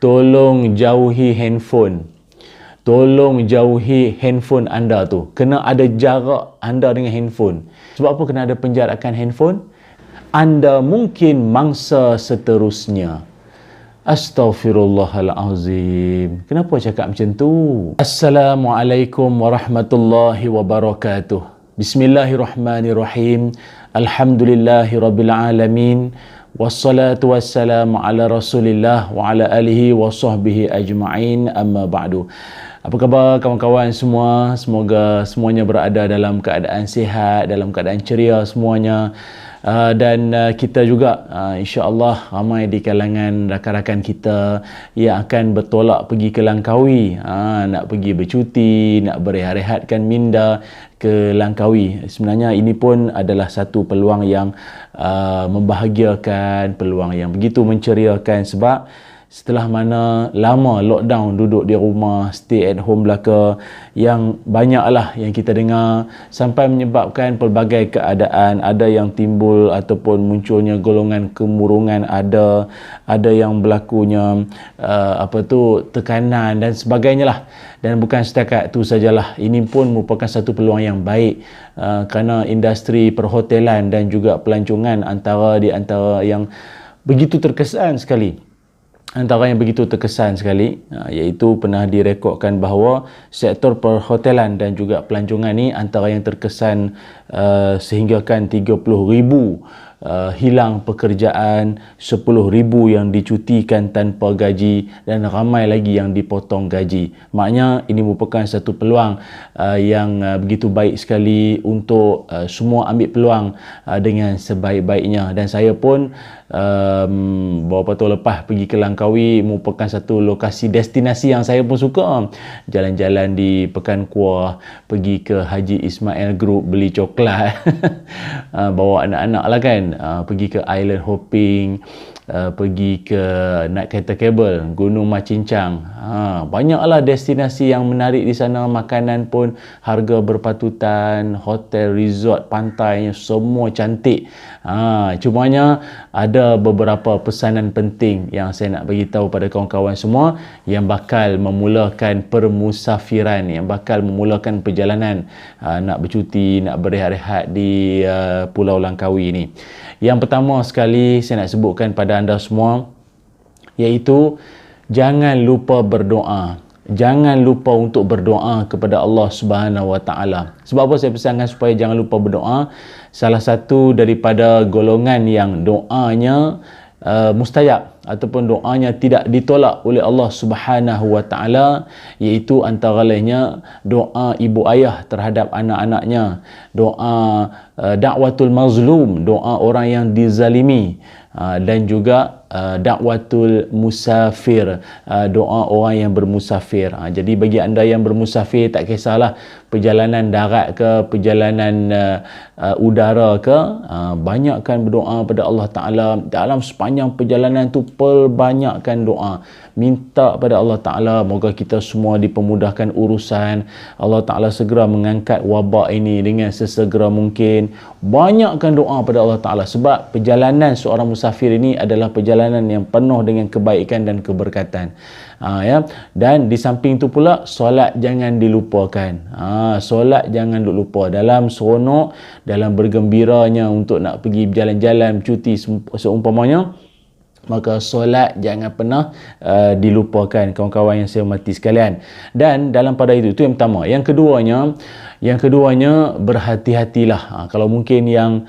tolong jauhi handphone. Tolong jauhi handphone anda tu. Kena ada jarak anda dengan handphone. Sebab apa kena ada penjarakan handphone? Anda mungkin mangsa seterusnya. Astaghfirullahalazim. Kenapa cakap macam tu? Assalamualaikum warahmatullahi wabarakatuh. Bismillahirrahmanirrahim. Alhamdulillahirrabbilalamin. Wassalatu wassalamu ala rasulillah wa ala alihi wa sahbihi ajma'in, amma ba'du. Apa khabar kawan-kawan semua? Semoga semuanya berada dalam keadaan sihat, dalam keadaan ceria semuanya. Dan kita juga insya-Allah ramai di kalangan rakan-rakan kita yang akan bertolak pergi ke Langkawi, nak pergi bercuti, nak berehat-rehatkan minda ke Langkawi. Sebenarnya ini pun adalah satu peluang yang membahagiakan, peluang yang begitu menceriakan, sebab setelah mana lama lockdown, duduk di rumah, stay at home belaka, yang banyaklah yang kita dengar sampai menyebabkan pelbagai keadaan. Ada yang timbul ataupun munculnya golongan kemurungan, ada yang berlakunya tekanan dan sebagainya lah. Dan bukan setakat itu sajalah, ini pun merupakan satu peluang yang baik kerana industri perhotelan dan juga pelancongan antara yang begitu terkesan sekali. Antara yang begitu terkesan sekali, iaitu pernah direkodkan bahawa sektor perhotelan dan juga pelancongan ni antara yang terkesan sehinggakan 30,000 hilang pekerjaan, 10,000 yang dicutikan tanpa gaji dan ramai lagi yang dipotong gaji. Maknanya ini merupakan satu peluang yang begitu baik sekali untuk semua ambil peluang dengan sebaik-baiknya. Dan saya pun beberapa tahun lepas pergi ke Langkawi, merupakan satu lokasi destinasi yang saya pun suka. Jalan-jalan di Pekan Kuah, pergi ke Haji Ismail Group beli coklat, bawa anak-anak lah kan, pergi ke island hopping, pergi ke naik kereta kabel Gunung Macincang. Banyaklah destinasi yang menarik di sana. Makanan pun harga berpatutan, hotel, resort, pantainya semua cantik. Cumanya ada beberapa pesanan penting yang saya nak bagi tahu pada kawan-kawan semua yang bakal memulakan permusafiran, yang bakal memulakan perjalanan nak bercuti, nak berehat-rehat di Pulau Langkawi ni. Yang pertama sekali saya nak sebutkan pada anda semua, iaitu jangan lupa berdoa. Jangan lupa untuk berdoa kepada Allah Subhanahu Wa Taala. Sebab apa saya pesankan supaya jangan lupa berdoa? Salah satu daripada golongan yang doanya mustajab ataupun doanya tidak ditolak oleh Allah Subhanahu Wa Taala, iaitu antara lainnya doa ibu ayah terhadap anak-anaknya, doa dakwatul mazlum, doa orang yang dizalimi, dan juga dakwatul musafir, doa orang yang bermusafir. Jadi bagi anda yang bermusafir, tak kisahlah perjalanan darat ke perjalanan udara ke, banyakkan berdoa pada Allah Ta'ala. Dalam sepanjang perjalanan tu perbanyakkan doa, minta pada Allah Ta'ala moga kita semua dipermudahkan urusan, Allah Ta'ala segera mengangkat wabak ini dengan sesegera mungkin. Banyakkan doa pada Allah Ta'ala, sebab perjalanan seorang musafir ini adalah perjalanan yang penuh dengan kebaikan dan keberkatan. Dan di samping itu pula, solat jangan dilupakan. Solat jangan lupa. Dalam seronok, dalam bergembiranya untuk nak pergi berjalan-jalan, cuti seumpamanya, maka solat jangan pernah dilupakan, kawan-kawan yang saya hormati sekalian. Dan dalam pada itu yang pertama. Yang keduanya berhati-hatilah. Kalau mungkin yang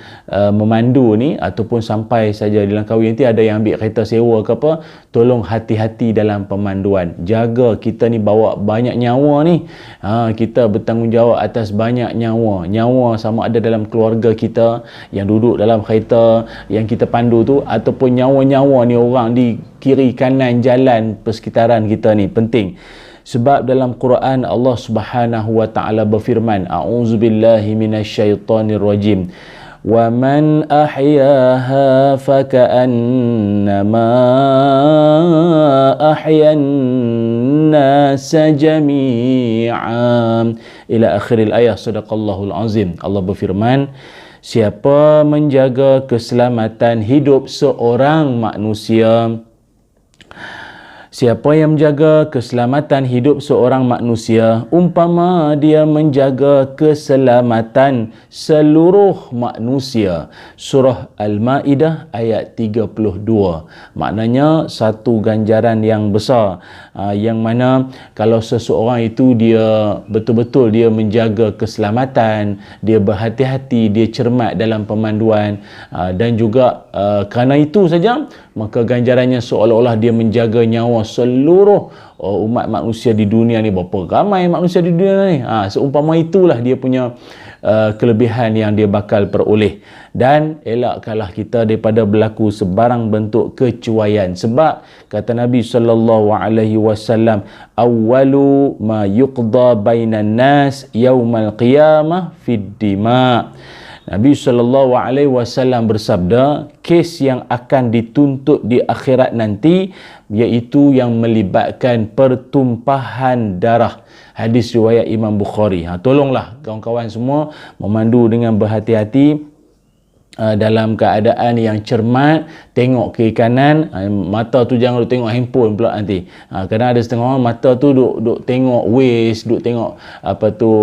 memandu ni ataupun sampai saja di Langkawi nanti ada yang ambil kereta sewa ke apa, tolong hati-hati dalam pemanduan. Jaga, kita ni bawa banyak nyawa ni. Kita bertanggungjawab atas banyak nyawa. Nyawa sama ada dalam keluarga kita yang duduk dalam kereta yang kita pandu tu, ataupun nyawa-nyawa ni orang di kiri kanan jalan persekitaran kita ni. Penting. Sebab dalam Quran Allah Subhanahu Wa Taala berfirman, a'udzubillahi minasyaitonir rajim, wa man ahyaha faka'annama ahyan nasa jami'an, ila akhiril ayat. Sadaqallahul azim. Allah berfirman, siapa menjaga keselamatan hidup seorang manusia, Siapa yang menjaga keselamatan hidup seorang manusia, umpama dia menjaga keselamatan seluruh manusia. Surah Al-Ma'idah ayat 32. Maknanya satu ganjaran yang besar, yang mana kalau seseorang itu dia betul-betul dia menjaga keselamatan, dia berhati-hati, dia cermat dalam pemanduan, dan juga kerana itu saja, maka ganjarannya seolah-olah dia menjaga nyawa seluruh umat manusia di dunia ni. Berapa ramai manusia di dunia ni, seumpama itulah dia punya kelebihan yang dia bakal peroleh. Dan elakkanlah kita daripada berlaku sebarang bentuk kecuaian, sebab kata Nabi SAW, awwalu ma yuqda bainan nas yaumal qiyamah fid dima. Nabi SAW bersabda, kes yang akan dituntut di akhirat nanti iaitu yang melibatkan pertumpahan darah. Hadis riwayat Imam Bukhari. Tolonglah kawan-kawan semua memandu dengan berhati-hati, dalam keadaan yang cermat, tengok kiri kanan, mata tu jangan duk tengok handphone pula nanti. Kadang ada setengah orang mata tu duk tengok waste, duk tengok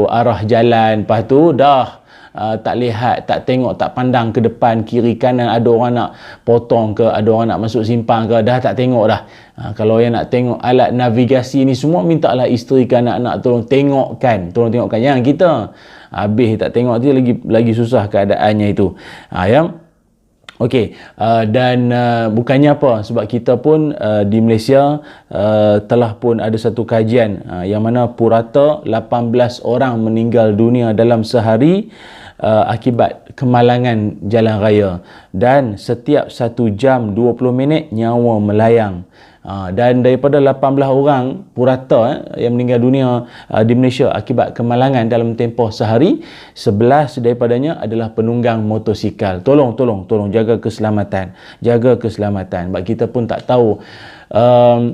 arah jalan, lepas tu dah tak lihat, tak tengok, tak pandang ke depan, kiri kanan, ada orang nak potong ke, ada orang nak masuk simpang ke, dah tak tengok dah. Kalau yang nak tengok alat navigasi ni semua, mintalah isteri ke anak-anak tolong tengokkan. Jangan kita habis tak tengok tu lagi susah keadaannya itu. Okey, dan bukannya apa, sebab kita pun di Malaysia telah pun ada satu kajian yang mana purata 18 orang meninggal dunia dalam sehari akibat kemalangan jalan raya, dan setiap 1 jam 20 minit nyawa melayang. Dan daripada 18 orang purata yang meninggal dunia di Malaysia akibat kemalangan dalam tempoh sehari, 11 daripadanya adalah penunggang motosikal. Tolong jaga keselamatan. Sebab kita pun tak tahu.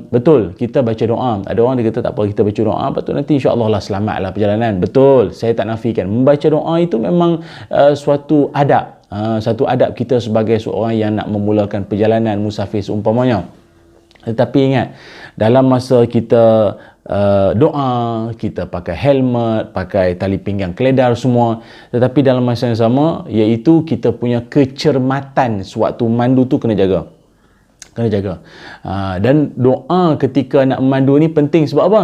Betul, kita baca doa. Ada orang dia kata tak apa, kita baca doa, lepas tu nanti insya-Allah lah selamatlah perjalanan. Betul, saya tak nafikan. Membaca doa itu memang suatu adab. Satu adab kita sebagai seorang yang nak memulakan perjalanan musafir seumpamanya. Tetapi ingat, dalam masa kita doa, kita pakai helmet, pakai tali pinggang keledar semua, tetapi dalam masa yang sama, iaitu kita punya kecermatan sewaktu mandu tu kena jaga. Dan doa ketika nak memandu ni penting sebab apa?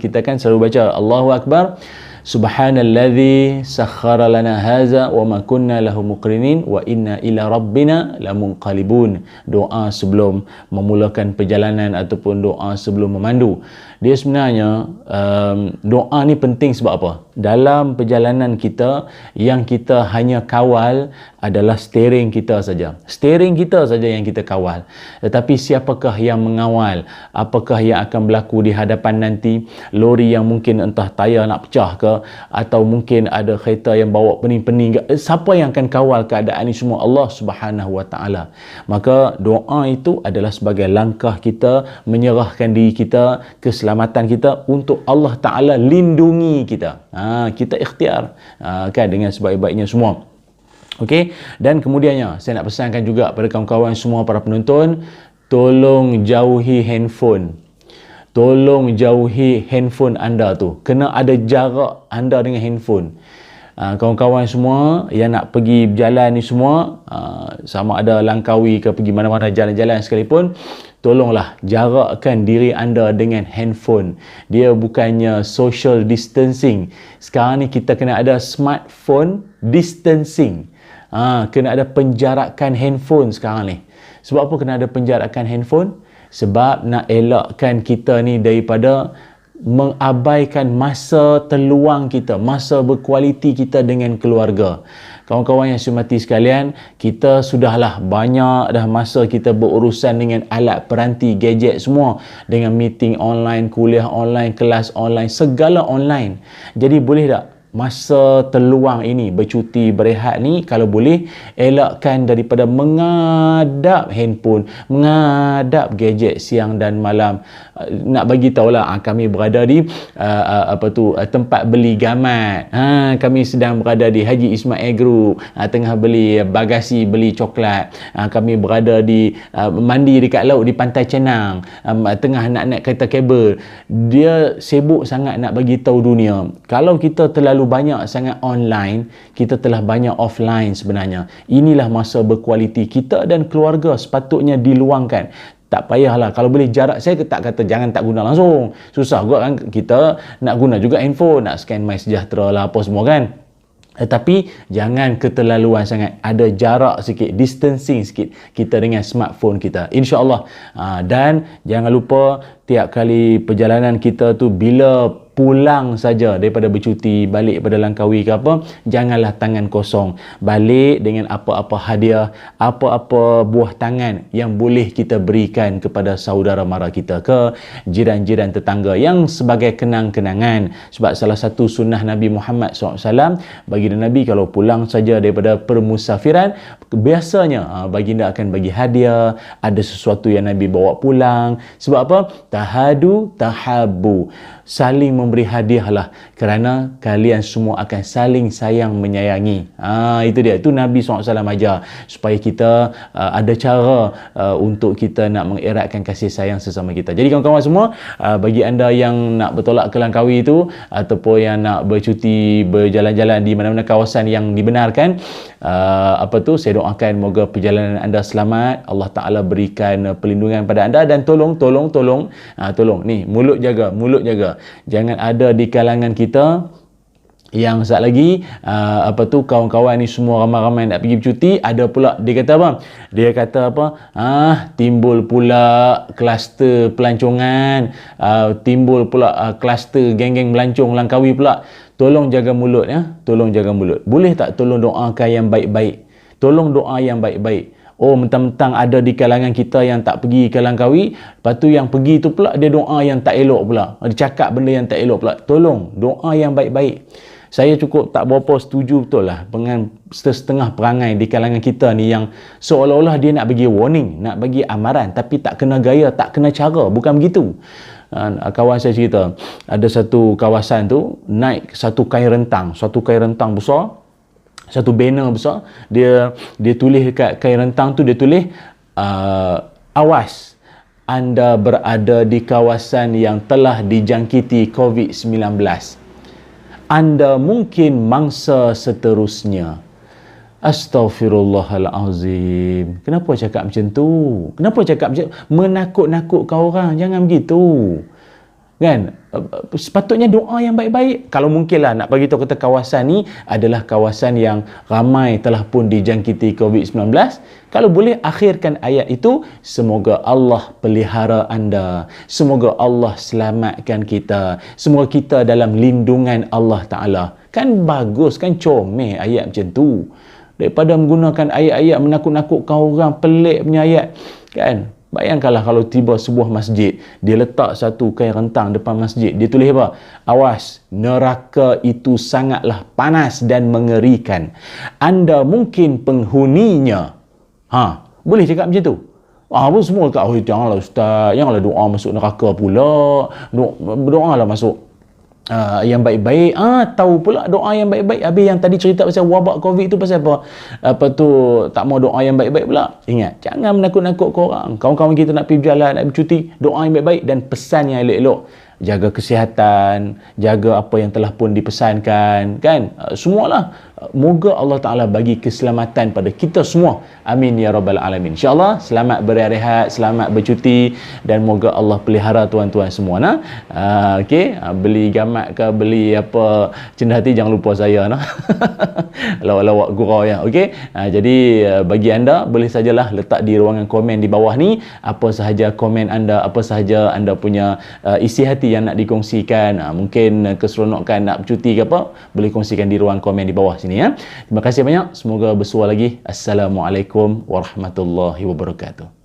Kita kan selalu baca Allahu Akbar, Subhanalladzi sakhkhara lana hadza wa ma kunna lahu muqrinin wa inna ila rabbina lamunqalibun. Doa sebelum memulakan perjalanan ataupun doa sebelum memandu. Dia sebenarnya doa ni penting sebab apa? Dalam perjalanan kita, yang kita hanya kawal adalah steering kita saja. Steering kita saja yang kita kawal. Tetapi siapakah yang mengawal? Apakah yang akan berlaku di hadapan nanti? Lori yang mungkin entah tayar nak pecah ke, atau mungkin ada kereta yang bawa pening-pening. Siapa yang akan kawal keadaan ini semua? Allah Subhanahu Wa Taala. Maka doa itu adalah sebagai langkah kita menyerahkan diri kita, keselamatan kita untuk Allah Taala lindungi kita. Kita ikhtiar kan dengan sebaik-baiknya semua. Okey, dan kemudiannya saya nak pesankan juga pada kawan-kawan semua para penonton, tolong jauhi handphone. Tolong jauhi handphone anda tu. Kena ada jarak anda dengan handphone. Kawan-kawan semua yang nak pergi berjalan ni semua, sama ada langkawi ke pergi mana-mana jalan-jalan sekalipun, tolonglah jarakkan diri anda dengan handphone. Dia bukannya social distancing. Sekarang ni kita kena ada smartphone distancing. Kena ada penjarakan handphone sekarang ni. Sebab apa kena ada penjarakan handphone? Sebab nak elakkan kita ni daripada mengabaikan masa terluang kita, masa berkualiti kita dengan keluarga. Kawan-kawan yang saya hormati sekalian, kita sudahlah banyak dah masa kita berurusan dengan alat peranti, gadget semua, dengan meeting online, kuliah online, kelas online, segala online. Jadi boleh tak masa terluang ini, bercuti, berehat ni, kalau boleh elakkan daripada mengadap handphone, mengadap gadget siang dan malam. Nak bagi tahulah, kami berada di tempat beli gamat, kami sedang berada di Haji Ismail Group, tengah beli bagasi, beli coklat, kami berada di mandi dekat laut di Pantai Cenang, tengah nak naik kereta kabel. Dia sibuk sangat nak bagi tahu dunia. Kalau kita terlalu banyak sangat online, kita telah banyak offline sebenarnya. Inilah masa berkualiti. Kita dan keluarga sepatutnya diluangkan. Tak payahlah, kalau boleh jarak, saya tak kata jangan tak guna langsung. Susah juga kan, kita nak guna juga handphone, nak scan MySejahtera lah apa semua kan. Tetapi jangan keterlaluan sangat. Ada jarak sikit, distancing sikit kita dengan smartphone kita, insya-Allah. Dan jangan lupa tiap kali perjalanan kita tu, bila pulang saja daripada bercuti, balik pada Langkawi ke apa, janganlah tangan kosong. Balik dengan apa-apa hadiah, apa-apa buah tangan yang boleh kita berikan kepada saudara mara kita, ke jiran-jiran tetangga, yang sebagai kenang-kenangan. Sebab salah satu sunnah Nabi Muhammad SAW, baginda Nabi kalau pulang saja daripada permusafiran, biasanya baginda akan bagi hadiah, ada sesuatu yang Nabi bawa pulang. Sebab apa? Tahadu tahabu, saling memberi hadiahlah, kerana kalian semua akan saling sayang menyayangi. Itu dia, itu Nabi SAW ajar, supaya kita ada cara untuk kita nak mengeratkan kasih sayang sesama kita. Jadi kawan-kawan semua, bagi anda yang nak bertolak ke Langkawi itu, ataupun yang nak bercuti, berjalan-jalan di mana-mana kawasan yang dibenarkan, saya doakan moga perjalanan anda selamat, Allah Ta'ala berikan perlindungan pada anda, dan tolong ni, mulut jaga, jangan ada di kalangan kita yang saat lagi kawan-kawan ni semua ramai-ramai nak pergi bercuti, ada pula dia kata timbul pula kluster pelancongan, timbul pula kluster geng-geng melancong Langkawi pula. Tolong jaga mulut ya, tolong jaga mulut. Boleh tak tolong doakan yang baik-baik? Tolong doa yang baik-baik. Mentang-mentang ada di kalangan kita yang tak pergi ke Langkawi, lepas tu yang pergi tu pula dia doa yang tak elok pula, dia cakap benda yang tak elok pula. Tolong doa yang baik-baik. Saya cukup tak berapa setuju betul lah dengan setengah perangai di kalangan kita ni, yang seolah-olah dia nak bagi warning, nak bagi amaran, tapi tak kena gaya, tak kena cara. Bukan begitu. Kawan saya cerita, ada satu kawasan tu naik satu kain rentang besar, satu banner besar, dia tulis dekat kain rentang tu, dia tulis awas, anda berada di kawasan yang telah dijangkiti COVID-19, anda mungkin mangsa seterusnya. Astaghfirullahalazim. Kenapa cakap macam tu? Kenapa cakap macam menakut-nakutkan orang? Jangan begitu. Kan? Sepatutnya doa yang baik-baik. Kalau mungkinlah nak bagi tahu kata kawasan ni adalah kawasan yang ramai telah pun dijangkiti COVID-19. Kalau boleh akhirkan ayat itu, semoga Allah pelihara anda, semoga Allah selamatkan kita, semoga kita dalam lindungan Allah Ta'ala. Kan bagus, kan comel ayat macam tu, daripada menggunakan ayat-ayat menakut-nakutkan orang, pelik punya ayat kan. Bayangkanlah kalau tiba sebuah masjid, dia letak satu kain rentang depan masjid, dia tulis apa? Awas, neraka itu sangatlah panas dan mengerikan, anda mungkin penghuninya. Boleh cakap macam tu? Apa semua kat, janganlah ustaz, janganlah doa masuk neraka pula, berdoalah masuk yang baik-baik. Tahu pula doa yang baik-baik. Habis yang tadi cerita pasal wabak COVID tu pasal apa? Tak mau doa yang baik-baik pula. Ingat, jangan menakut-nakut korang. Kawan-kawan kita nak pergi berjalan, nak bercuti, doa yang baik-baik dan pesan yang elok-elok. Jaga kesihatan, jaga apa yang telah pun dipesankan, kan? Semualah. Moga Allah Ta'ala bagi keselamatan pada kita semua. Amin ya rabbal alamin. InsyaAllah selamat berehat, selamat bercuti, dan moga Allah pelihara tuan-tuan semua. Beli gamat ke, beli apa cendah hati, jangan lupa saya lawak-lawak gurau ya. Jadi bagi anda, boleh sajalah letak di ruangan komen di bawah ni apa sahaja komen anda, apa sahaja anda punya isi hati yang nak dikongsikan. Mungkin keseronokan nak bercuti ke apa, boleh kongsikan di ruang komen di bawah sini ya. Terima kasih banyak, semoga bersua lagi. Assalamualaikum warahmatullahi wabarakatuh.